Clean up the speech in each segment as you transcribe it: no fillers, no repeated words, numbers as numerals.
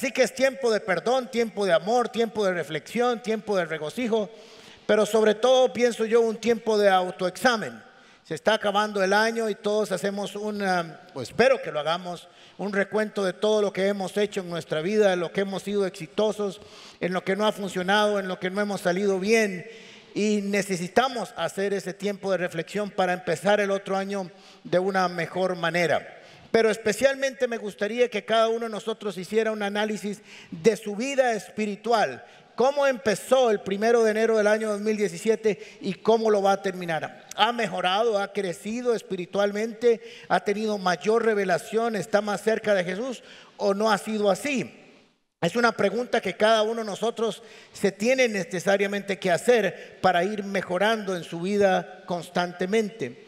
Así que es tiempo de perdón, tiempo de amor, tiempo de reflexión, tiempo de regocijo, pero sobre todo pienso yo un tiempo de autoexamen. Se está acabando el año y todos hacemos pues espero que lo hagamos, un recuento de todo lo que hemos hecho en nuestra vida, en lo que hemos sido exitosos, en lo que no ha funcionado, en lo que no hemos salido bien. Y necesitamos hacer ese tiempo de reflexión para empezar el otro año de una mejor manera. Pero especialmente me gustaría que cada uno de nosotros hiciera un análisis de su vida espiritual. ¿Cómo empezó el 1 de enero del año 2017 y cómo lo va a terminar? ¿Ha mejorado, ha crecido espiritualmente, ha tenido mayor revelación, está más cerca de Jesús o no ha sido así? Es una pregunta que cada uno de nosotros se tiene necesariamente que hacer para ir mejorando en su vida constantemente.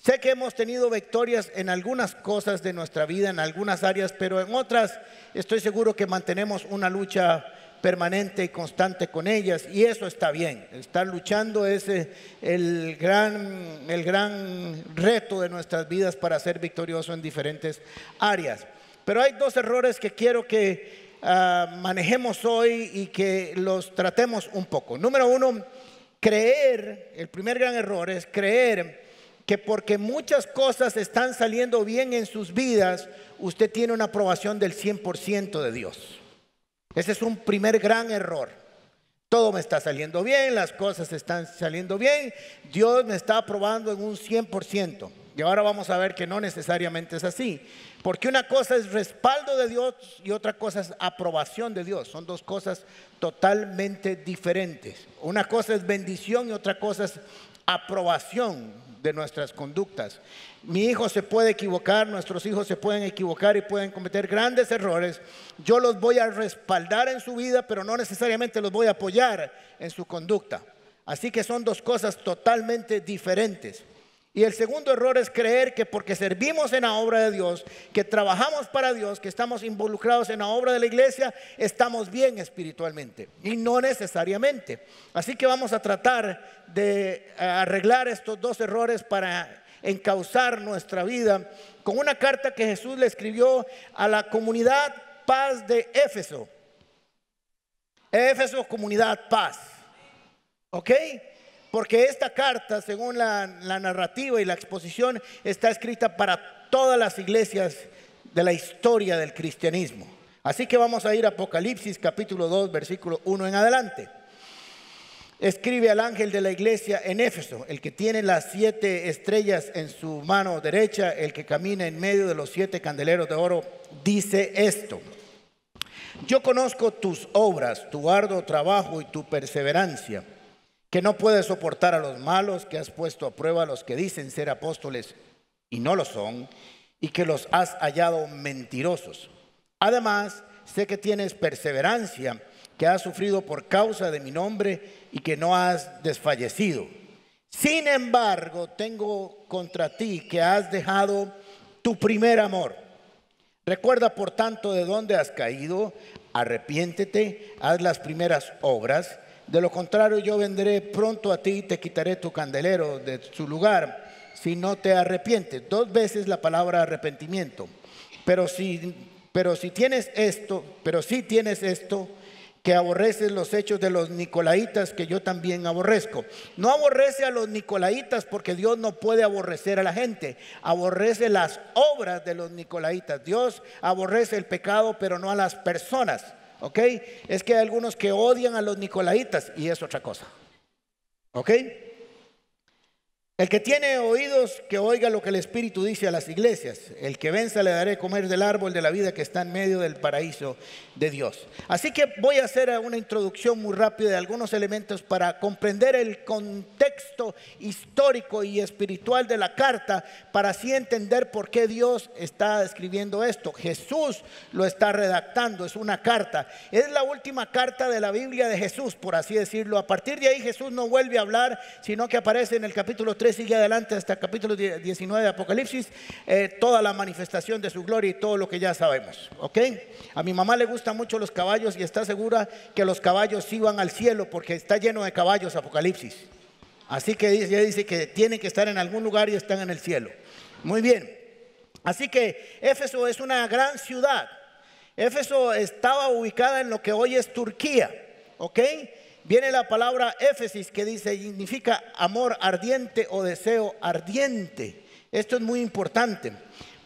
Sé que hemos tenido victorias en algunas cosas de nuestra vida, en algunas áreas, pero en otras estoy seguro que mantenemos una lucha permanente y constante con ellas, y eso está bien. Estar luchando es el gran reto de nuestras vidas para ser victorioso en diferentes áreas. Pero hay dos errores que quiero que manejemos hoy y que los tratemos un poco. Número uno, el primer gran error es creer que porque muchas cosas están saliendo bien en sus vidas, usted tiene una aprobación del 100% de Dios. Ese es un primer gran error. Todo me está saliendo bien, las cosas están saliendo bien, Dios me está aprobando en un 100%. Y ahora vamos a ver que no necesariamente es así. Porque una cosa es respaldo de Dios y otra cosa es aprobación de Dios. Son dos cosas totalmente diferentes. Una cosa es bendición y otra cosa es aprobación de nuestras conductas. Mi hijo se puede equivocar, nuestros hijos se pueden equivocar y pueden cometer grandes errores. Yo los voy a respaldar en su vida, pero no necesariamente los voy a apoyar en su conducta. Así que son dos cosas totalmente diferentes. Y el segundo error es creer que porque servimos en la obra de Dios, que trabajamos para Dios, que estamos involucrados en la obra de la iglesia, estamos bien espiritualmente. Y no necesariamente. Así que vamos a tratar de arreglar estos dos errores para encauzar nuestra vida con una carta que Jesús le escribió a la comunidad Paz de Éfeso. Éfeso, comunidad Paz. ¿Ok? Porque esta carta, según la narrativa y la exposición, está escrita para todas las iglesias de la historia del cristianismo. Así que vamos a ir a Apocalipsis capítulo 2, versículo 1 en adelante. Escribe al ángel de la iglesia en Éfeso, el que tiene las 7 estrellas en su mano derecha, el que camina en medio de los 7 candeleros de oro, dice esto: yo conozco tus obras, tu arduo trabajo y tu perseverancia, que no puedes soportar a los malos, que has puesto a prueba a los que dicen ser apóstoles y no lo son, y que los has hallado mentirosos. Además, sé que tienes perseverancia, que has sufrido por causa de mi nombre y que no has desfallecido. Sin embargo, tengo contra ti que has dejado tu primer amor. Recuerda, por tanto, de dónde has caído, arrepiéntete, haz las primeras obras. De lo contrario, yo vendré pronto a ti y te quitaré tu candelero de su lugar si no te arrepientes. 2 veces la palabra arrepentimiento. Pero si tienes esto, que aborreces los hechos de los nicolaítas, que yo también aborrezco. No aborrece a los nicolaítas porque Dios no puede aborrecer a la gente. Aborrece las obras de los nicolaítas. Dios aborrece el pecado, pero no a las personas. ¿Ok? Es que hay algunos que odian a los nicolaítas y es otra cosa. ¿Ok? El que tiene oídos, que oiga lo que el Espíritu dice a las iglesias. El que venza le daré comer del árbol de la vida que está en medio del paraíso de Dios. Así que voy a hacer una introducción muy rápida de algunos elementos para comprender el contexto histórico y espiritual de la carta, para así entender por qué Dios está escribiendo esto. Jesús lo está redactando, es una carta. Es la última carta de la Biblia de Jesús, por así decirlo. A partir de ahí Jesús no vuelve a hablar, sino que aparece en el capítulo 3, sigue adelante hasta el capítulo 19 de Apocalipsis, toda la manifestación de su gloria y todo lo que ya sabemos. ¿Ok? A mi mamá le gustan mucho los caballos y está segura que los caballos iban al cielo porque está lleno de caballos Apocalipsis. Así que ella dice que tienen que estar en algún lugar y están en el cielo. Muy bien. Así que Éfeso es una gran ciudad. Éfeso estaba ubicada en lo que hoy es Turquía, ¿ok? Viene la palabra éfesis, que significa amor ardiente o deseo ardiente. Esto es muy importante.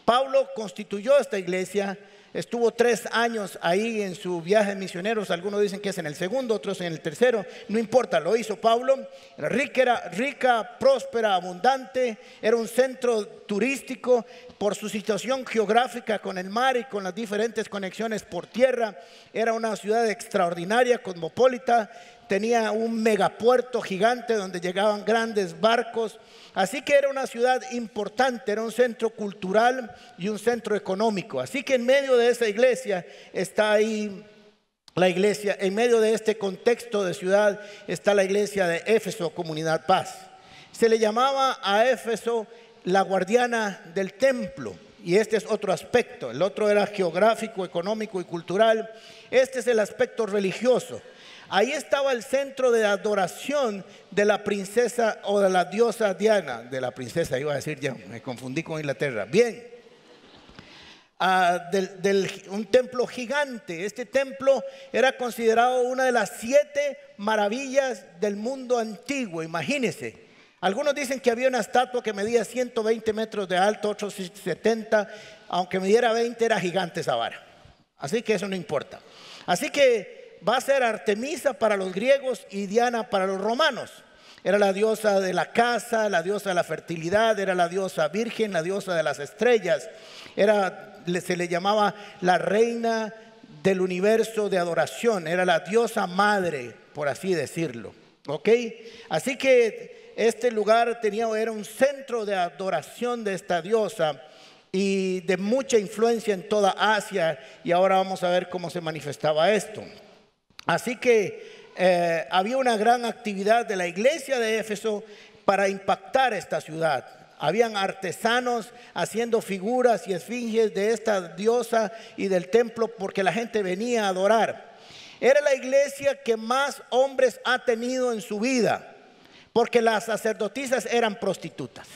Pablo constituyó esta iglesia, estuvo 3 años ahí en su viaje de misioneros. Algunos dicen que es en el segundo, otros en el tercero. No importa, lo hizo Pablo. Rica, próspera, abundante. Era un centro turístico por su situación geográfica con el mar y con las diferentes conexiones por tierra. Era una ciudad extraordinaria, cosmopolita. Tenía un megapuerto gigante donde llegaban grandes barcos. Así que era una ciudad importante, era un centro cultural y un centro económico. Así que en medio de esa iglesia está ahí la iglesia, en medio de este contexto de ciudad está la iglesia de Éfeso, Comunidad Paz. Se le llamaba a Éfeso la guardiana del templo. Y este es otro aspecto. El otro era geográfico, económico y cultural. Este es el aspecto religioso. Ahí estaba el centro de adoración de la princesa o de la diosa Diana. De la princesa iba a decir, ya me confundí con Inglaterra. Bien, un templo gigante. Este templo era considerado una de las 7 maravillas del mundo antiguo. Imagínense. Algunos dicen que había una estatua que medía 120 metros de alto, otros 70. Aunque midiera 20, era gigante esa vara. Así que eso no importa. Así que va a ser Artemisa para los griegos y Diana para los romanos. Era la diosa de la casa, la diosa de la fertilidad, era la diosa virgen, la diosa de las estrellas. Se le llamaba la reina del universo de adoración, era la diosa madre, por así decirlo. ¿Ok? Así que este lugar era un centro de adoración de esta diosa y de mucha influencia en toda Asia. Y ahora vamos a ver cómo se manifestaba esto. Así que había una gran actividad de la iglesia de Éfeso para impactar esta ciudad. Habían artesanos haciendo figuras y esfinges de esta diosa y del templo porque la gente venía a adorar. Era la iglesia que más hombres ha tenido en su vida, porque las sacerdotisas eran prostitutas.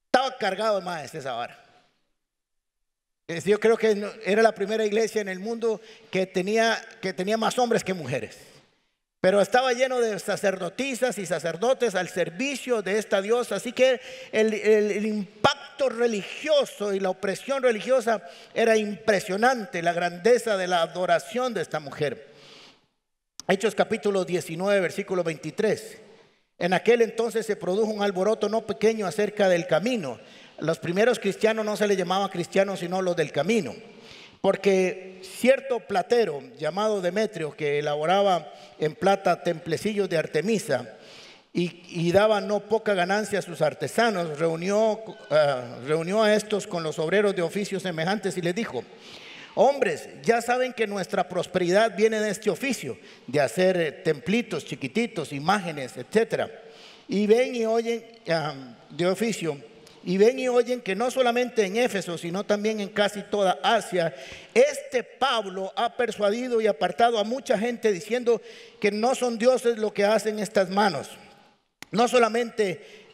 Estaba cargado de más esa vara. Yo creo que era la primera iglesia en el mundo que tenía más hombres que mujeres. Pero estaba lleno de sacerdotisas y sacerdotes al servicio de esta diosa. Así que el impacto religioso y la opresión religiosa era impresionante. La grandeza de la adoración de esta mujer. Hechos capítulo 19, versículo 23. En aquel entonces se produjo un alboroto no pequeño acerca del camino. Los primeros cristianos no se les llamaba cristianos sino los del camino, porque cierto platero llamado Demetrio, que elaboraba en plata templecillos de Artemisa y daba no poca ganancia a sus artesanos, reunió a estos con los obreros de oficios semejantes y les dijo: hombres, ya saben que nuestra prosperidad viene de este oficio, de hacer templitos chiquititos, imágenes, etc. Y ven y oyen de oficio. Y ven y oyen que no solamente en Éfeso, sino también en casi toda Asia, este Pablo ha persuadido y apartado a mucha gente diciendo que no son dioses lo que hacen estas manos. No solamente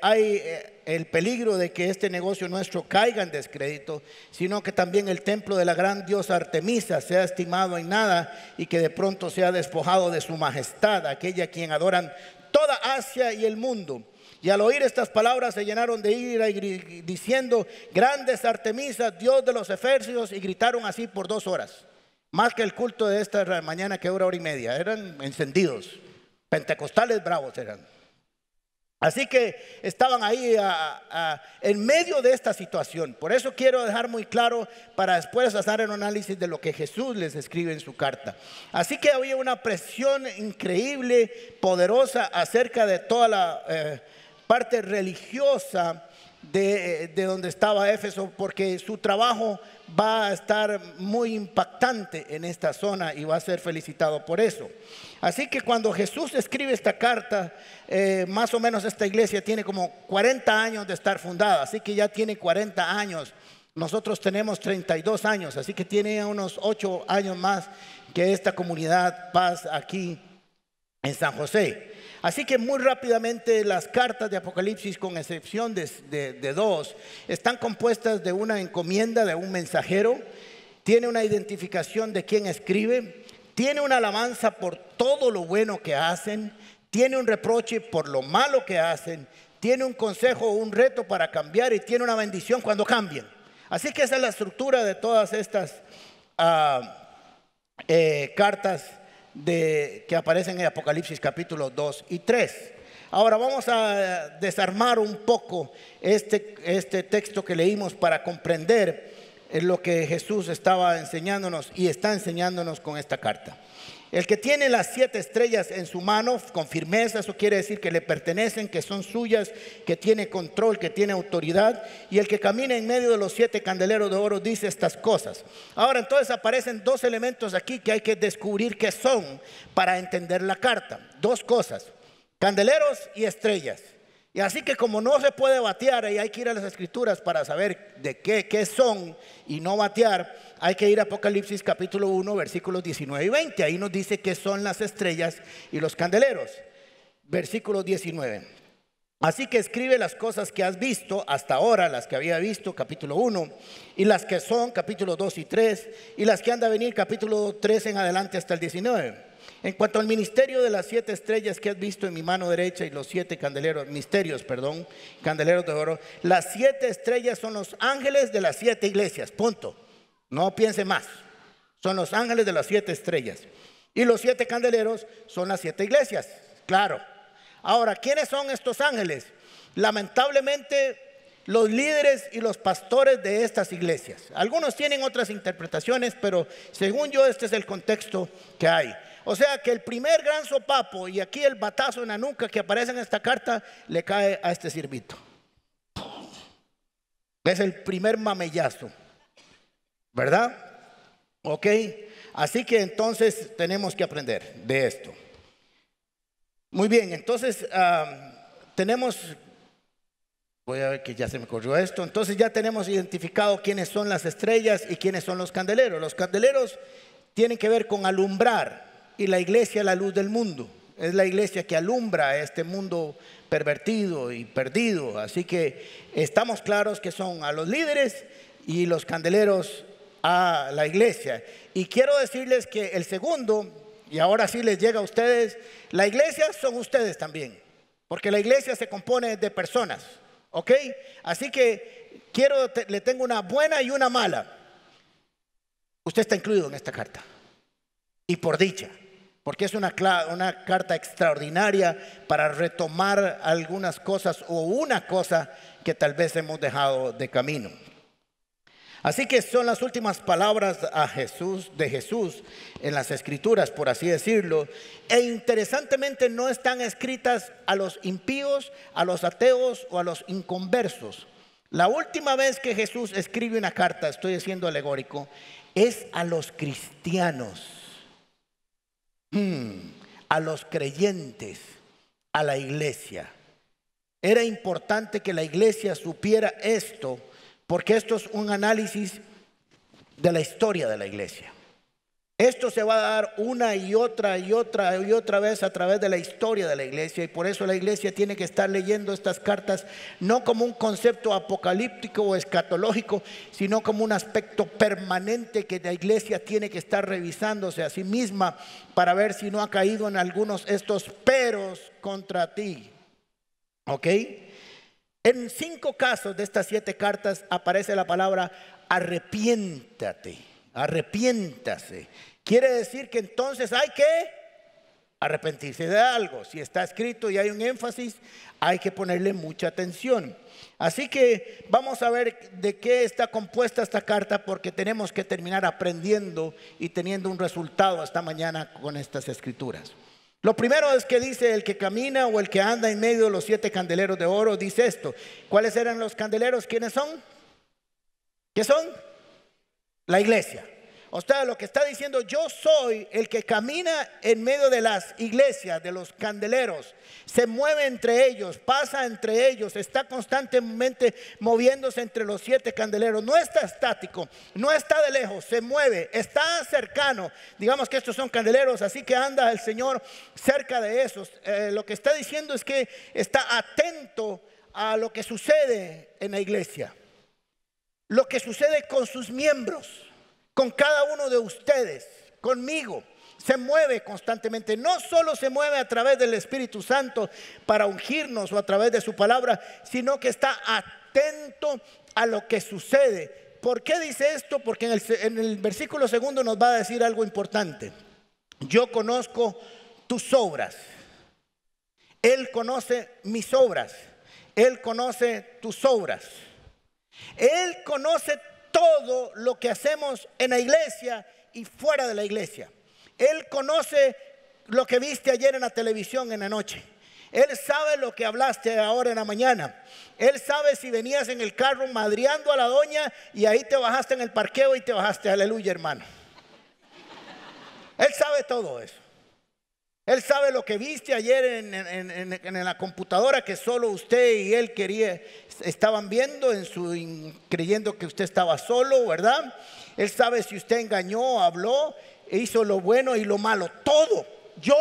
hay el peligro de que este negocio nuestro caiga en descrédito, sino que también el templo de la gran diosa Artemisa sea estimado en nada y que de pronto sea despojado de su majestad, aquella a quien adoran toda Asia y el mundo. Y al oír estas palabras se llenaron de ira y diciendo: grandes Artemisa, Dios de los Efesios, y gritaron así por 2 horas. Más que el culto de esta mañana, que dura 1:30. Eran encendidos, pentecostales bravos eran. Así que estaban ahí en medio de esta situación. Por eso quiero dejar muy claro para después hacer un análisis de lo que Jesús les escribe en su carta. Así que había una presión increíble, poderosa acerca de toda la parte religiosa de donde estaba Éfeso, porque su trabajo va a estar muy impactante en esta zona y va a ser felicitado por eso. Así que cuando Jesús escribe esta carta, más o menos esta iglesia tiene como 40 años de estar fundada, así que ya tiene 40 años. Nosotros tenemos 32 años, así que tiene unos 8 años más que esta comunidad Paz aquí en San José. Así que muy rápidamente las cartas de Apocalipsis, con excepción de 2, están compuestas de una encomienda de un mensajero tiene una identificación de quién escribe, tiene una alabanza por todo lo bueno que hacen, tiene un reproche por lo malo que hacen, tiene un consejo o un reto para cambiar y tiene una bendición cuando cambien. Así que esa es la estructura de todas estas cartas que aparecen en Apocalipsis capítulo 2 y 3. Ahora vamos a desarmar un poco este texto que leímos para comprender lo que Jesús estaba enseñándonos y está enseñándonos con esta carta. El que tiene las 7 estrellas en su mano con firmeza, eso quiere decir que le pertenecen, que son suyas, que tiene control, que tiene autoridad. Y el que camina en medio de los 7 candeleros de oro dice estas cosas. Ahora entonces aparecen 2 elementos aquí que hay que descubrir qué son para entender la carta. 2 cosas, candeleros y estrellas. Y así que como no se puede batear y hay que ir a las escrituras para saber de qué son y no batear, hay que ir a Apocalipsis capítulo 1 versículos 19 y 20. Ahí nos dice qué son las estrellas y los candeleros. Versículo 19. Así que escribe las cosas que has visto hasta ahora, las que había visto, capítulo 1, y las que son, capítulo 2 y 3, y las que han de venir, capítulo 3 en adelante hasta el 19. En cuanto al ministerio de las 7 estrellas que has visto en mi mano derecha y los 7 candeleros de oro, las 7 estrellas son los ángeles de las 7 iglesias, punto. No piense más, son los ángeles de las 7 estrellas. Y los 7 candeleros son las 7 iglesias, claro. Ahora, ¿quiénes son estos ángeles? Lamentablemente, los líderes y los pastores de estas iglesias. Algunos tienen otras interpretaciones, pero según yo este es el contexto que hay. O sea que el primer gran sopapo y aquí el batazo en la nuca que aparece en esta carta le cae a este siervito. Es el primer mamellazo, ¿verdad? Ok, así que entonces tenemos que aprender de esto. Muy bien, entonces voy a ver que ya se me corrió esto. Entonces ya tenemos identificado quiénes son las estrellas y quiénes son los candeleros. Los candeleros tienen que ver con alumbrar y la iglesia la luz del mundo. Es la iglesia que alumbra este mundo pervertido y perdido. Así que estamos claros que son a los líderes y los candeleros a la iglesia. Y quiero decirles que el segundo, y ahora sí les llega a ustedes, la iglesia son ustedes también, porque la iglesia se compone de personas, ¿ok? Así que le tengo una buena y una mala. Usted está incluido en esta carta, y por dicha, porque es una carta extraordinaria para retomar algunas cosas o una cosa que tal vez hemos dejado de camino. Así que son las últimas palabras de Jesús en las escrituras, por así decirlo. E interesantemente no están escritas a los impíos, a los ateos o a los inconversos. La última vez que Jesús escribe una carta, estoy siendo alegórico, es a los cristianos, a los creyentes, a la iglesia. Era importante que la iglesia supiera esto, porque esto es un análisis de la historia de la iglesia. Esto se va a dar una y otra vez a través de la historia de la iglesia. Y por eso la iglesia tiene que estar leyendo estas cartas no como un concepto apocalíptico o escatológico, sino como un aspecto permanente que la iglesia tiene que estar revisándose a sí misma para ver si no ha caído en algunos estos peros contra ti. ¿Ok? En 5 casos de estas 7 cartas aparece la palabra arrepiéntate, arrepiéntase. Quiere decir que entonces hay que arrepentirse de algo. Si está escrito y hay un énfasis, hay que ponerle mucha atención. Así que vamos a ver de qué está compuesta esta carta, porque tenemos que terminar aprendiendo y teniendo un resultado esta mañana con estas escrituras. Lo primero es que dice el que camina o el que anda en medio de los 7 candeleros de oro, dice esto. ¿Cuáles eran los candeleros? ¿Quiénes son? ¿Qué son? La iglesia. O sea, lo que está diciendo, yo soy el que camina en medio de las iglesias, de los candeleros, se mueve entre ellos, pasa entre ellos, está constantemente moviéndose entre los 7 candeleros, no está estático, no está de lejos, se mueve, está cercano. Digamos que estos son candeleros, así que anda el Señor cerca de esos. Lo que está diciendo es que está atento a lo que sucede en la iglesia, lo que sucede con sus miembros, con cada uno de ustedes, conmigo. Se mueve constantemente. No solo se mueve a través del Espíritu Santo para ungirnos o a través de su palabra, sino que está atento a lo que sucede. ¿Por qué dice esto? Porque en el versículo segundo nos va a decir algo importante. Yo conozco tus obras. Él conoce mis obras. Él conoce tus obras. Él conoce todo lo que hacemos en la iglesia y fuera de la iglesia. Él conoce lo que viste ayer en la televisión en la noche. Él sabe lo que hablaste ahora en la mañana. Él sabe si venías en el carro madreando a la doña y ahí te bajaste en el parqueo y te bajaste. Aleluya, hermano. Él sabe todo eso. Él sabe lo que viste ayer en la computadora que solo usted y él estaban viendo, creyendo que usted estaba solo, ¿verdad? Él sabe si usted engañó, habló, hizo lo bueno y lo malo. Todo. Yo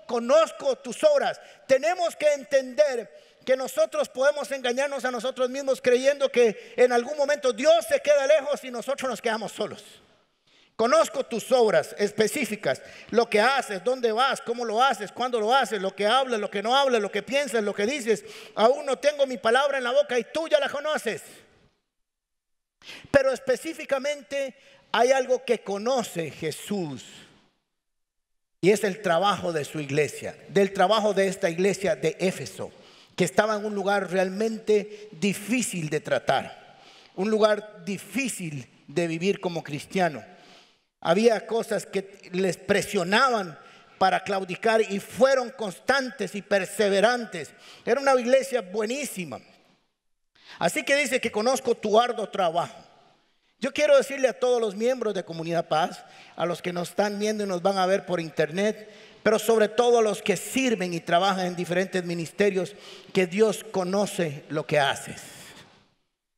conozco tus obras. Tenemos que entender que nosotros podemos engañarnos a nosotros mismos creyendo que en algún momento Dios se queda lejos y nosotros nos quedamos solos. Conozco tus obras específicas, lo que haces, dónde vas, cómo lo haces, cuándo lo haces, lo que hablas, lo que no hablas, lo que piensas, lo que dices. Aún no tengo mi palabra en la boca y tú ya la conoces. Pero específicamente hay algo que conoce Jesús y es el trabajo de su iglesia, del trabajo de esta iglesia de Éfeso, que estaba en un lugar realmente difícil de tratar, un lugar difícil de vivir como cristiano. Había cosas que les presionaban para claudicar y fueron constantes y perseverantes. Era una iglesia buenísima. Así que dice que conozco tu arduo trabajo. Yo quiero decirle a todos los miembros de Comunidad Paz, a los que nos están viendo y nos van a ver por internet, pero sobre todo a los que sirven y trabajan en diferentes ministerios, que Dios conoce lo que haces.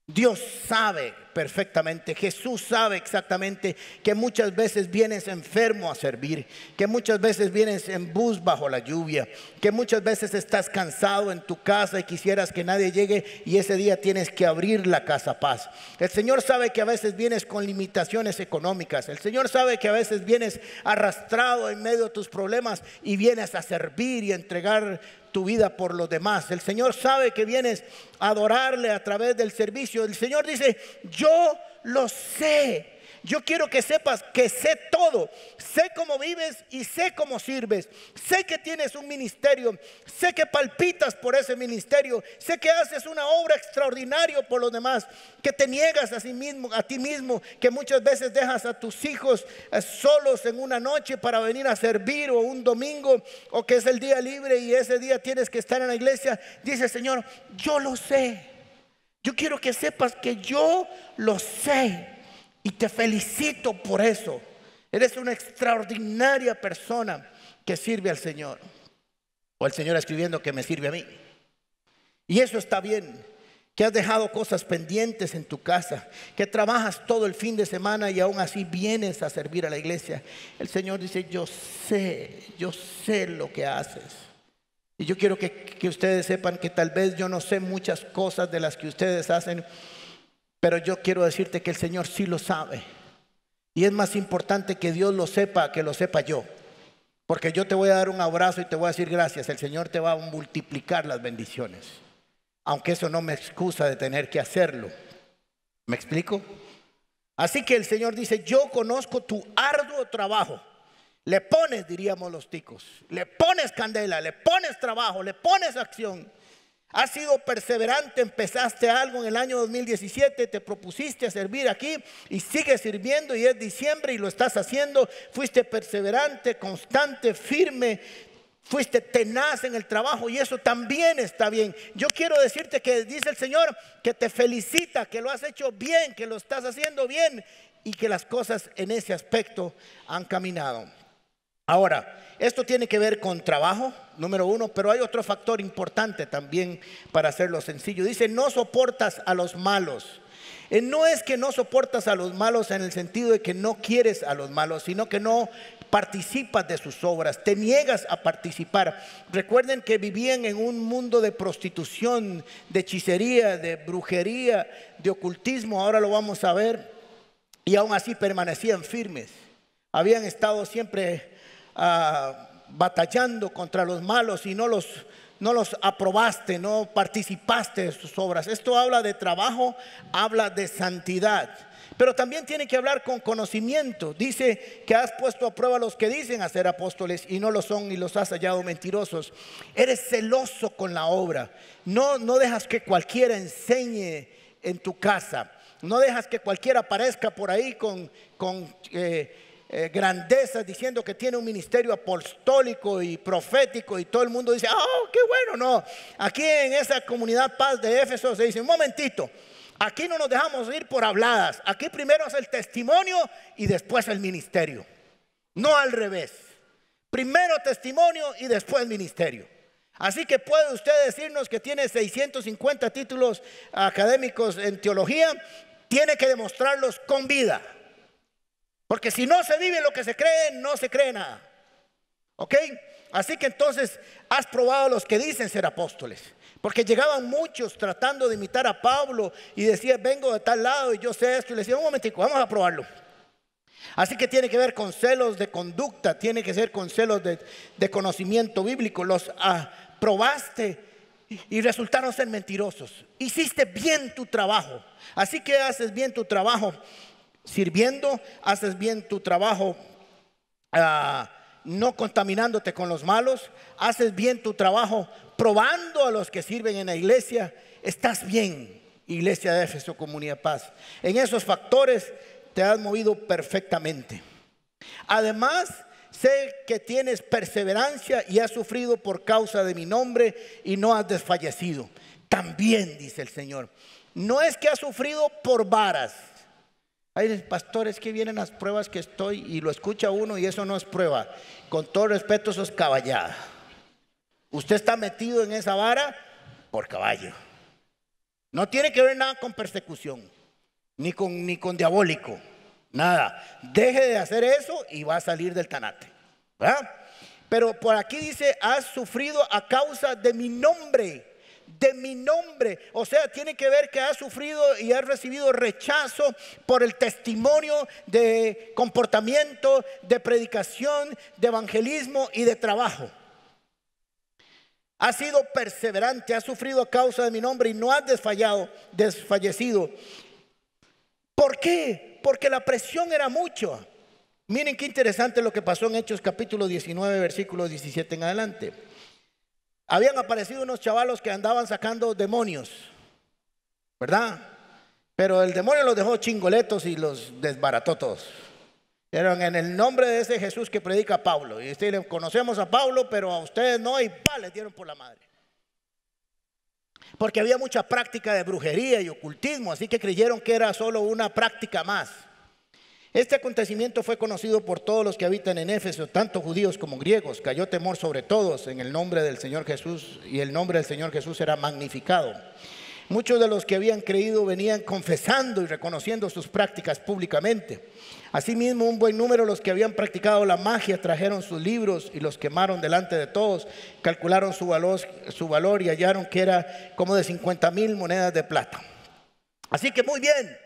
Dios sabe perfectamente, Jesús sabe exactamente que muchas veces vienes enfermo a servir, que muchas veces vienes en bus bajo la lluvia, que muchas veces estás cansado en tu casa y quisieras que nadie llegue y ese día tienes que abrir la Casa Paz. El Señor sabe que a veces vienes con limitaciones económicas. El Señor sabe que a veces vienes arrastrado en medio de tus problemas y vienes a servir y a entregar tu vida por los demás. El Señor sabe que vienes a adorarle a través del servicio. El Señor dice: yo lo sé. Yo quiero que sepas que sé todo. Sé cómo vives y sé cómo sirves. Sé que tienes un ministerio. Sé que palpitas por ese ministerio. Sé que haces una obra extraordinaria por los demás. Que te niegas a ti mismo. Que muchas veces dejas a tus hijos solos en una noche para venir a servir, o un domingo, o que es el día libre y ese día tienes que estar en la iglesia. Dice: Señor, yo lo sé. Yo quiero que sepas que yo lo sé. Y te felicito por eso. Eres una extraordinaria persona que sirve al Señor. O el Señor escribiendo que me sirve a mí. Y eso está bien. Que has dejado cosas pendientes en tu casa, que trabajas todo el fin de semana y aún así vienes a servir a la iglesia. El Señor dice: yo sé lo que haces. Y yo quiero que ustedes sepan que tal vez yo no sé muchas cosas de las que ustedes hacen, pero yo quiero decirte que el Señor sí lo sabe. Y es más importante que Dios lo sepa que lo sepa yo. Porque yo te voy a dar un abrazo y te voy a decir gracias. El Señor te va a multiplicar las bendiciones. Aunque eso no me excusa de tener que hacerlo. ¿Me explico? Así que el Señor dice: yo conozco tu arduo trabajo. Le pones, diríamos los ticos, le pones candela, le pones trabajo, le pones acción. Has sido perseverante, empezaste algo en el año 2017, te propusiste a servir aquí y sigues sirviendo y es diciembre y lo estás haciendo. Fuiste perseverante, constante, firme, fuiste tenaz en el trabajo y eso también está bien. Yo quiero decirte que dice el Señor que te felicita, que lo has hecho bien, que lo estás haciendo bien y que las cosas en ese aspecto han caminado. Ahora, esto tiene que ver con trabajo, número uno, pero hay otro factor importante también para hacerlo sencillo. Dice: no soportas a los malos. No es que no soportas a los malos en el sentido de que no quieres a los malos, sino que no participas de sus obras, te niegas a participar. Recuerden que vivían en un mundo de prostitución, de hechicería, de brujería, de ocultismo. Ahora lo vamos a ver. y aún así permanecían firmes. Habían estado siempre batallando contra los malos y no los aprobaste, no participaste de sus obras. Esto habla de trabajo, habla de santidad. Pero también tiene que hablar con conocimiento. Dice que has puesto a prueba a los que dicen ser apóstoles y no lo son, y los has hallado mentirosos. Eres celoso con la obra. No dejas que cualquiera enseñe en tu casa. No dejas que cualquiera aparezca por ahí con grandezas diciendo que tiene un ministerio apostólico y profético, y todo el mundo dice: oh, qué bueno. No, aquí en esa comunidad Paz de Éfeso se dice: un momentito, aquí no nos dejamos ir por habladas. Aquí primero es el testimonio y después el ministerio. No al revés. Primero testimonio y después ministerio. Así que puede usted decirnos que tiene 650 títulos académicos en teología. Tiene que demostrarlos con vida. Porque si no se vive lo que se cree, no se cree nada. ¿Ok? Así que entonces has probado a los que dicen ser apóstoles. Porque llegaban muchos tratando de imitar a Pablo y decían: vengo de tal lado y yo sé esto. Y le decían: un momentico, vamos a probarlo. Así que tiene que ver con celos de conducta, tiene que ser con celos de conocimiento bíblico. Los probaste y resultaron ser mentirosos. Hiciste bien tu trabajo. Así que haces bien tu trabajo sirviendo, haces bien tu trabajo no contaminándote con los malos, haces bien tu trabajo probando a los que sirven en la iglesia. Estás bien, iglesia de Éfeso, comunidad Paz. En esos factores te has movido perfectamente. Además, sé que tienes perseverancia y has sufrido por causa de mi nombre y no has desfallecido. También dice el Señor, no es que has sufrido por varas. Hay pastores que vienen las pruebas que estoy y lo escucha uno y eso no es prueba. Con todo respeto, eso es caballada. Usted está metido en esa vara por caballo. No tiene que ver nada con persecución, ni con diabólico, nada. Deje de hacer eso y va a salir del tanate, ¿verdad? Pero por aquí dice: has sufrido a causa de mi nombre. De mi nombre. O sea, tiene que ver que has sufrido y has recibido rechazo por el testimonio de comportamiento, de predicación, de evangelismo y de trabajo. Has sido perseverante, has sufrido a causa de mi nombre y no has desfallecido. ¿Por qué? Porque la presión era mucho. Miren qué interesante lo que pasó en Hechos capítulo 19, versículo 17 en adelante. Habían aparecido unos chavalos que andaban sacando demonios, ¿verdad? Pero el demonio los dejó chingoletos y los desbarató todos. Eran en el nombre de ese Jesús que predica Pablo. Y ustedes conocemos a Pablo, pero a ustedes no, y les dieron por la madre. Porque había mucha práctica de brujería y ocultismo, así que creyeron que era solo una práctica más. Este acontecimiento fue conocido por todos los que habitan en Éfeso, tanto judíos como griegos. Cayó temor sobre todos en el nombre del Señor Jesús, y el nombre del Señor Jesús era magnificado. Muchos de los que habían creído venían confesando y reconociendo sus prácticas públicamente. Asimismo, un buen número de los que habían practicado la magia trajeron sus libros y los quemaron delante de todos. Calcularon su valor y hallaron que era como de 50,000 monedas de plata. Así que muy bien.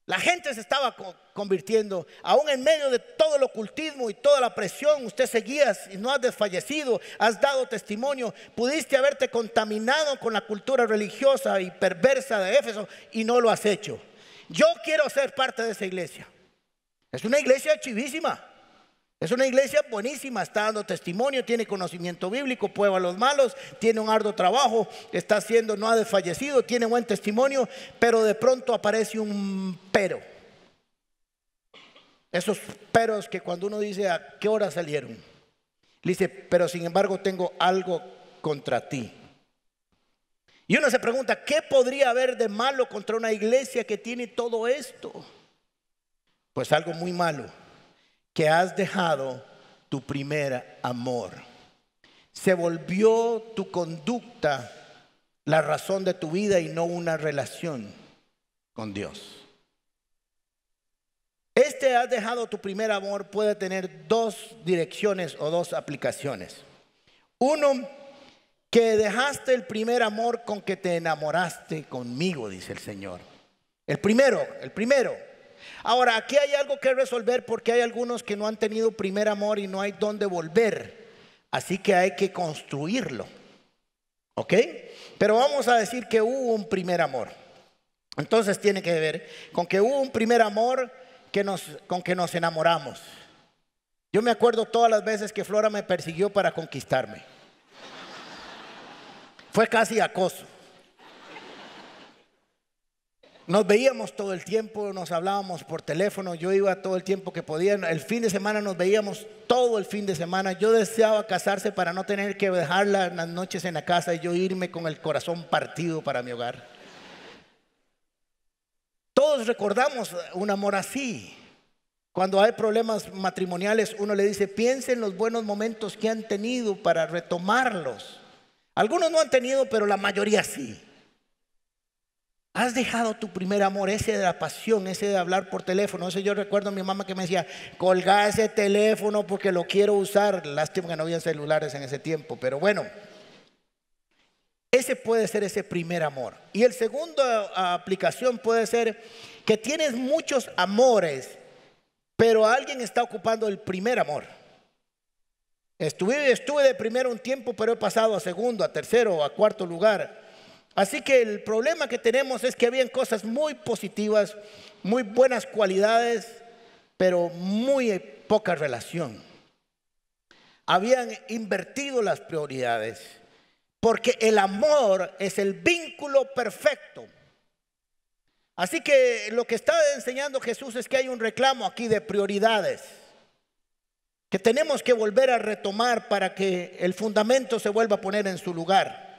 La gente se estaba convirtiendo. Aún en medio de todo el ocultismo y toda la presión, usted seguías y no has desfallecido. Has dado testimonio. Pudiste haberte contaminado con la cultura religiosa y perversa de Éfeso y no lo has hecho. Yo quiero ser parte de esa iglesia. Es una iglesia chivísima. Es una iglesia buenísima, está dando testimonio, tiene conocimiento bíblico, prueba a los malos, tiene un arduo trabajo, está haciendo, no ha desfallecido, tiene buen testimonio, pero de pronto aparece un pero. Esos peros que cuando uno dice ¿a qué hora salieron? Le dice, pero sin embargo tengo algo contra ti. Y uno se pregunta, ¿qué podría haber de malo contra una iglesia que tiene todo esto? Pues algo muy malo. Que has dejado tu primer amor. Se volvió tu conducta la razón de tu vida y no una relación con Dios. Has dejado tu primer amor puede tener dos direcciones o dos aplicaciones. Uno, que dejaste el primer amor con que te enamoraste conmigo, dice el Señor. El primero. Ahora, aquí hay algo que resolver porque hay algunos que no han tenido primer amor y no hay dónde volver. Así que hay que construirlo. ¿Ok? Pero vamos a decir que hubo un primer amor. Entonces tiene que ver con que hubo un primer amor con que nos enamoramos. Yo me acuerdo todas las veces que Flora me persiguió para conquistarme. Fue casi acoso. Nos veíamos todo el tiempo, nos hablábamos por teléfono, yo iba todo el tiempo que podía. El fin de semana nos veíamos todo el fin de semana. Yo deseaba casarse para no tener que dejarla en las noches en la casa y yo irme con el corazón partido para mi hogar. Todos recordamos un amor así. Cuando hay problemas matrimoniales, uno le dice, piensen en los buenos momentos que han tenido para retomarlos. Algunos no han tenido, pero la mayoría sí. Has dejado tu primer amor, ese de la pasión, ese de hablar por teléfono. Ese yo recuerdo a mi mamá que me decía, colga ese teléfono porque lo quiero usar. Lástima que no había celulares en ese tiempo, pero bueno. Ese puede ser ese primer amor. Y el segundo aplicación puede ser que tienes muchos amores, pero alguien está ocupando el primer amor. Estuve de primero un tiempo, pero he pasado a segundo, a tercero, a cuarto lugar. Así que el problema que tenemos es que habían cosas muy positivas, muy buenas cualidades, pero muy poca relación. Habían invertido las prioridades, porque el amor es el vínculo perfecto. Así que lo que está enseñando Jesús es que hay un reclamo aquí de prioridades, que tenemos que volver a retomar para que el fundamento se vuelva a poner en su lugar.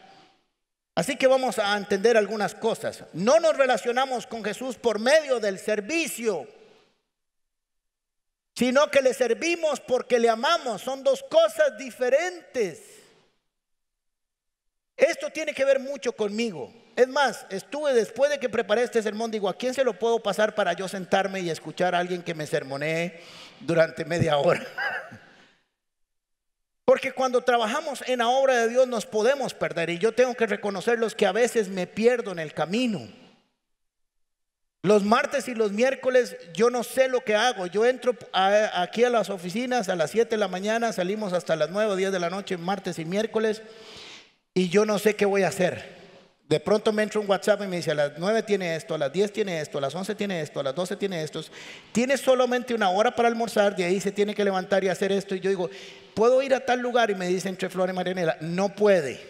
Así que vamos a entender algunas cosas. No nos relacionamos con Jesús por medio del servicio, sino que le servimos porque le amamos. Son dos cosas diferentes. Esto tiene que ver mucho conmigo. Es más, después de que preparé este sermón, digo, ¿a quién se lo puedo pasar para yo sentarme y escuchar a alguien que me sermonee durante media hora? Porque cuando trabajamos en la obra de Dios nos podemos perder, y yo tengo que reconocer los que a veces me pierdo en el camino. Los martes y los miércoles yo no sé lo que hago. Yo entro aquí a las oficinas a las 7 de la mañana, salimos hasta las 9 o 10 de la noche, martes y miércoles, y yo no sé qué voy a hacer. De pronto me entra un WhatsApp y me dice, a las 9 tiene esto, a las 10 tiene esto, a las 11 tiene esto, a las 12 tiene esto. Tiene solamente una hora para almorzar, de ahí se tiene que levantar y hacer esto. Y yo digo, ¿puedo ir a tal lugar? Y me dice entre Flora y Marianela, no puede.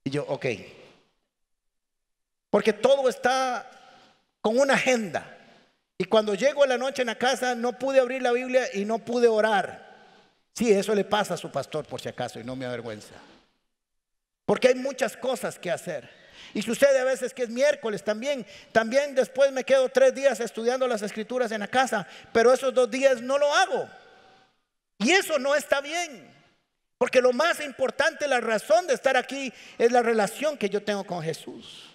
Y yo, ok. Porque todo está con una agenda. Y cuando llego a la noche en la casa, no pude abrir la Biblia y no pude orar. Sí, eso le pasa a su pastor por si acaso y no me avergüenza. Porque hay muchas cosas que hacer. Y sucede a veces que es miércoles también. También después me quedo 3 días estudiando las escrituras en la casa. Pero esos 2 días no lo hago. Y eso no está bien. Porque lo más importante, la razón de estar aquí, es la relación que yo tengo con Jesús.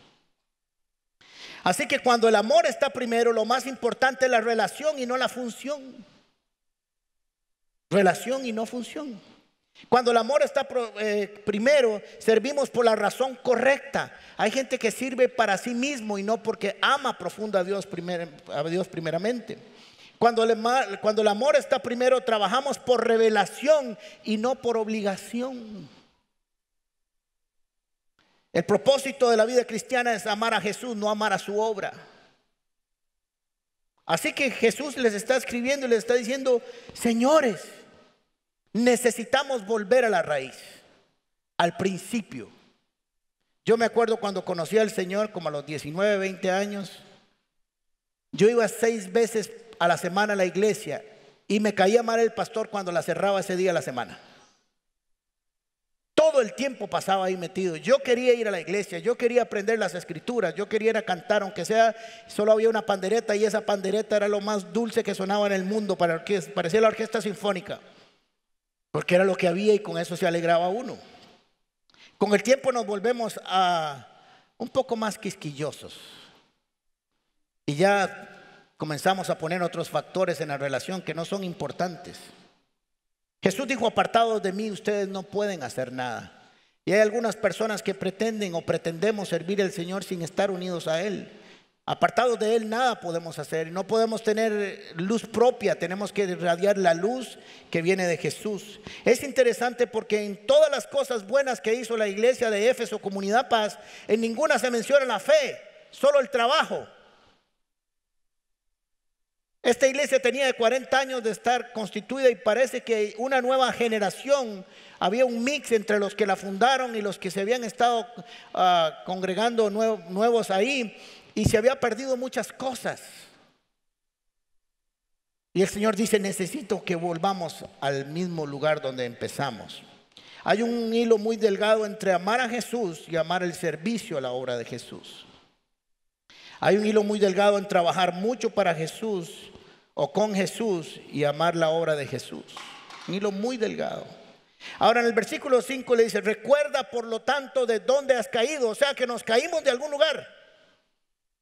Así que cuando el amor está primero, lo más importante es la relación y no la función. Relación y no función. Cuando el amor está primero, servimos por la razón correcta. Hay gente que sirve para sí mismo y no porque ama profundo a Dios primeramente. Cuando el amor está primero, trabajamos por revelación y no por obligación. El propósito de la vida cristiana es amar a Jesús, no amar a su obra. Así que Jesús les está escribiendo y les está diciendo, señores, necesitamos volver a la raíz, al principio. Yo me acuerdo cuando conocí al Señor, como a los 19, 20 años, yo iba 6 veces a la semana a la iglesia y me caía mal el pastor cuando la cerraba ese día a la semana. Todo el tiempo pasaba ahí metido. Yo quería ir a la iglesia, yo quería aprender las escrituras, yo quería ir a cantar, aunque sea, solo había una pandereta y esa pandereta era lo más dulce que sonaba en el mundo, parecía la orquesta sinfónica. Porque era lo que había y con eso se alegraba uno. Con el tiempo nos volvemos un poco más quisquillosos. Y ya comenzamos a poner otros factores en la relación que no son importantes. Jesús dijo, apartados de mí, ustedes no pueden hacer nada. Y hay algunas personas que pretenden o pretendemos servir al Señor sin estar unidos a Él. Apartados de Él nada podemos hacer. No podemos tener luz propia. Tenemos que irradiar la luz que viene de Jesús. Es interesante porque en todas las cosas buenas que hizo la iglesia de Éfeso, Comunidad Paz, en ninguna se menciona la fe, solo el trabajo. Esta iglesia tenía 40 años de estar constituida y parece que una nueva generación, había un mix entre los que la fundaron y los que se habían estado congregando nuevos ahí. Y se había perdido muchas cosas. Y el Señor dice, necesito que volvamos al mismo lugar donde empezamos. Hay un hilo muy delgado entre amar a Jesús y amar el servicio a la obra de Jesús. Hay un hilo muy delgado en trabajar mucho para Jesús o con Jesús y amar la obra de Jesús. Un hilo muy delgado. Ahora en el versículo 5 le dice, recuerda por lo tanto de dónde has caído. O sea que nos caímos de algún lugar.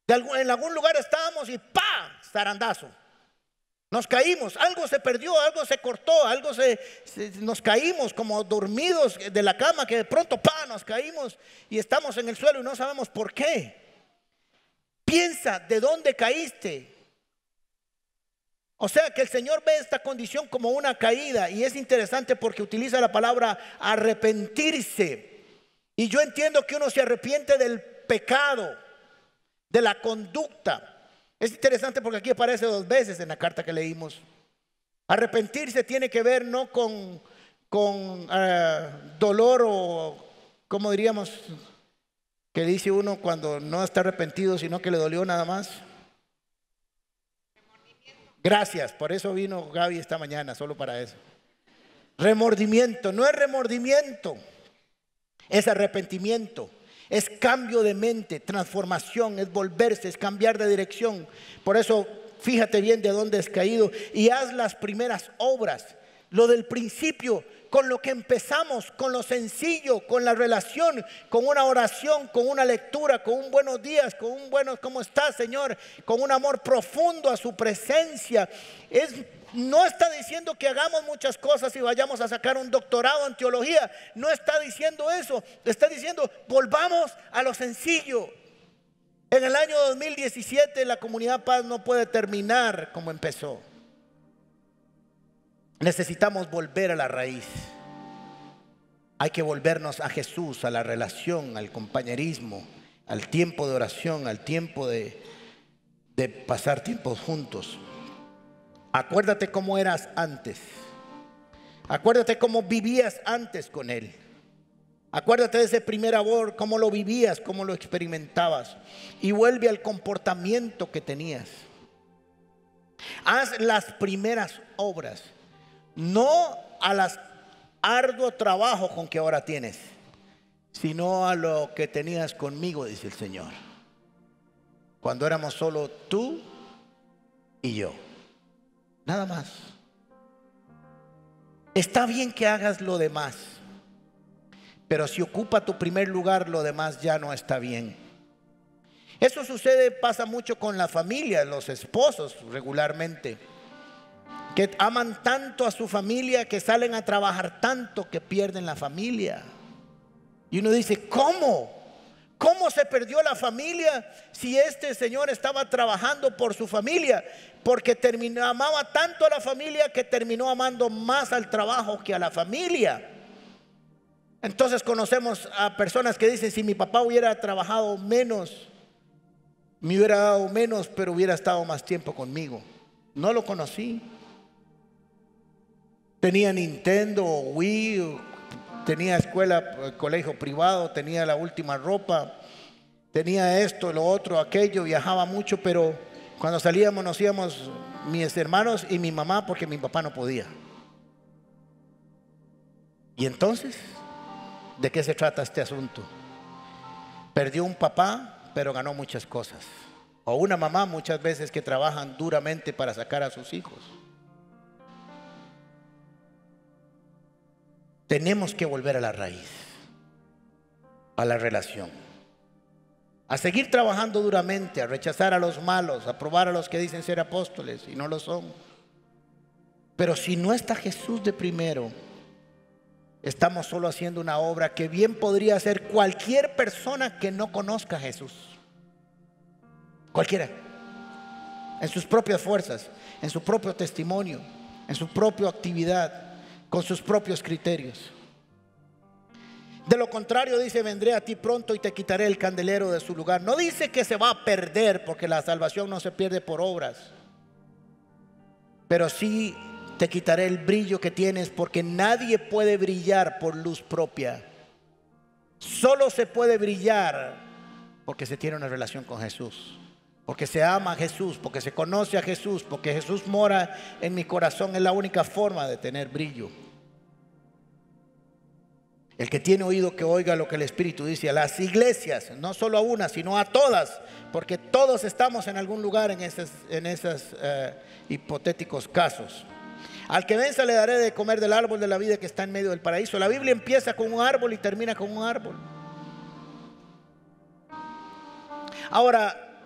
En algún lugar estábamos y ¡pa! Zarandazo. Nos caímos, algo se perdió, algo se cortó, nos caímos como dormidos de la cama, que de pronto ¡pa! Nos caímos y estamos en el suelo y no sabemos por qué. Piensa de dónde caíste. O sea que el Señor ve esta condición como una caída, y es interesante porque utiliza la palabra arrepentirse. Y yo entiendo que uno se arrepiente del pecado, de la conducta. Es interesante porque aquí aparece 2 veces en la carta que leímos. Arrepentirse tiene que ver no con dolor, o como diríamos que dice uno cuando no está arrepentido, sino que le dolió nada más. Gracias, por eso vino Gaby esta mañana, solo para eso. Remordimiento, no es remordimiento, es arrepentimiento. Es cambio de mente, transformación, es volverse, es cambiar de dirección. Por eso fíjate bien de dónde has caído y haz las primeras obras. Lo del principio, con lo que empezamos, con lo sencillo, con la relación, con una oración, con una lectura, con un buenos días, con un buenos ¿cómo estás, Señor? Con un amor profundo a su presencia. No está diciendo que hagamos muchas cosas y vayamos a sacar un doctorado en teología. No está diciendo eso. Está diciendo, volvamos a lo sencillo. En el año 2017 la Comunidad Paz no puede terminar como empezó. Necesitamos volver a la raíz. Hay que volvernos a Jesús, a la relación, al compañerismo, al tiempo de oración, al tiempo de pasar tiempos juntos. Acuérdate cómo eras antes. Acuérdate cómo vivías antes con Él. Acuérdate de ese primer amor, cómo lo vivías, cómo lo experimentabas. Y vuelve al comportamiento que tenías. Haz las primeras obras, no a las arduo trabajo con que ahora tienes, sino a lo que tenías conmigo, dice el Señor. Cuando éramos solo tú y yo. Nada más. Está bien que hagas lo demás, pero si ocupa tu primer lugar, lo demás ya no está bien. Eso pasa mucho con la familia, los esposos regularmente, que aman tanto a su familia, que salen a trabajar tanto que pierden la familia. Y uno dice, ¿cómo? ¿Cómo se perdió la familia si este señor estaba trabajando por su familia? Porque amaba tanto a la familia que terminó amando más al trabajo que a la familia. Entonces conocemos a personas que dicen, si mi papá hubiera trabajado menos, me hubiera dado menos, pero hubiera estado más tiempo conmigo. No lo conocí. Tenía Nintendo, Wii, tenía escuela, colegio privado, tenía la última ropa, tenía esto, lo otro, aquello, viajaba mucho, pero cuando salíamos nos íbamos mis hermanos y mi mamá porque mi papá no podía. Y entonces, ¿de qué se trata este asunto? Perdió un papá, pero ganó muchas cosas. O una mamá muchas veces que trabajan duramente para sacar a sus hijos. Tenemos que volver a la raíz, a la relación, a seguir trabajando duramente, a rechazar a los malos, a probar a los que dicen ser apóstoles y no lo son. Pero si no está Jesús de primero, estamos solo haciendo una obra que bien podría hacer cualquier persona que no conozca a Jesús. Cualquiera. En sus propias fuerzas, en su propio testimonio, en su propia actividad, con sus propios criterios. De lo contrario, dice, vendré a ti pronto y te quitaré el candelero de su lugar. No dice que se va a perder, porque la salvación no se pierde por obras. Pero sí te quitaré el brillo que tienes, porque nadie puede brillar por luz propia. Solo se puede brillar porque se tiene una relación con Jesús, porque se ama a Jesús, porque se conoce a Jesús, porque Jesús mora en mi corazón. Es la única forma de tener brillo. El que tiene oído que oiga lo que el Espíritu dice a las iglesias, no solo a una, sino a todas, porque todos estamos en algún lugar en esos hipotéticos casos. Al que venza le daré de comer del árbol de la vida que está en medio del paraíso. La Biblia empieza con un árbol y termina con un árbol. Ahora,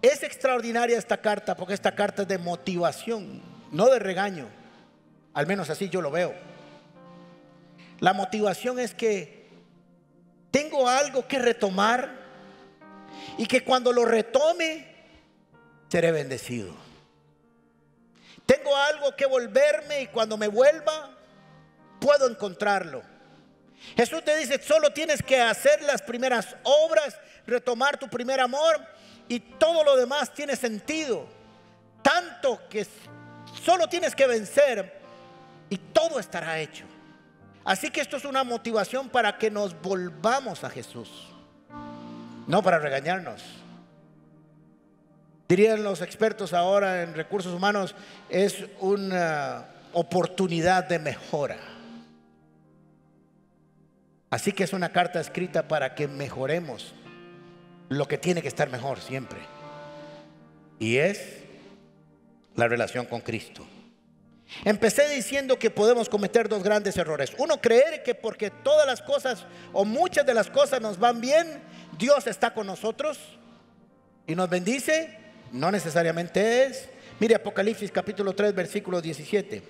es extraordinaria esta carta, porque esta carta es de motivación, no de regaño. Al menos así yo lo veo. La motivación es que tengo algo que retomar y que cuando lo retome seré bendecido. Tengo algo que volverme y cuando me vuelva puedo encontrarlo. Jesús te dice, solo tienes que hacer las primeras obras, retomar tu primer amor y todo lo demás tiene sentido. Tanto que solo tienes que vencer y todo estará hecho. Así que esto es una motivación para que nos volvamos a Jesús, no para regañarnos. Dirían los expertos ahora en recursos humanos, es una oportunidad de mejora. Así que es una carta escrita para que mejoremos lo que tiene que estar mejor siempre, y es la relación con Cristo. Empecé diciendo que podemos cometer dos grandes errores. Uno, creer que porque todas las cosas o muchas de las cosas nos van bien, Dios está con nosotros y nos bendice. No necesariamente es. Mire Apocalipsis capítulo 3 versículo 17.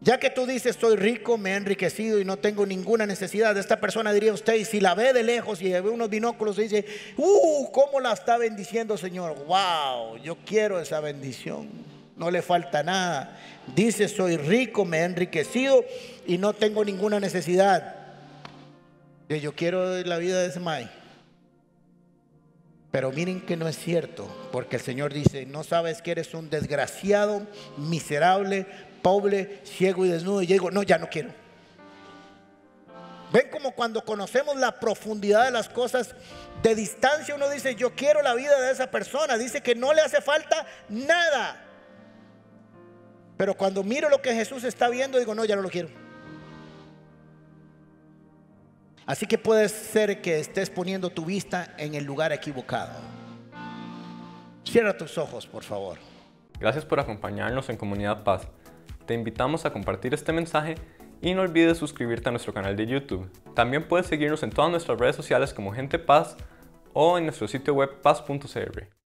Ya que tú dices, soy rico, me he enriquecido y no tengo ninguna necesidad. De esta persona diría usted, y si la ve de lejos y ve unos binóculos y dice, ¿cómo la está bendiciendo, Señor? Wow, yo quiero esa bendición. No le falta nada. Dice, soy rico, me he enriquecido y no tengo ninguna necesidad. Yo quiero la vida de Semai. Pero miren que no es cierto, porque el Señor dice, no sabes que eres un desgraciado, miserable, pobre, ciego y desnudo. Y yo digo, no, ya no quiero. Ven como cuando conocemos la profundidad de las cosas, de distancia uno dice, yo quiero la vida de esa persona. Dice que no le hace falta nada. Pero cuando miro lo que Jesús está viendo, digo, no, ya no lo quiero. Así que puede ser que estés poniendo tu vista en el lugar equivocado. Cierra tus ojos, por favor. Gracias por acompañarnos en Comunidad Paz. Te invitamos a compartir este mensaje y no olvides suscribirte a nuestro canal de YouTube. También puedes seguirnos en todas nuestras redes sociales como Gente Paz o en nuestro sitio web paz.cr.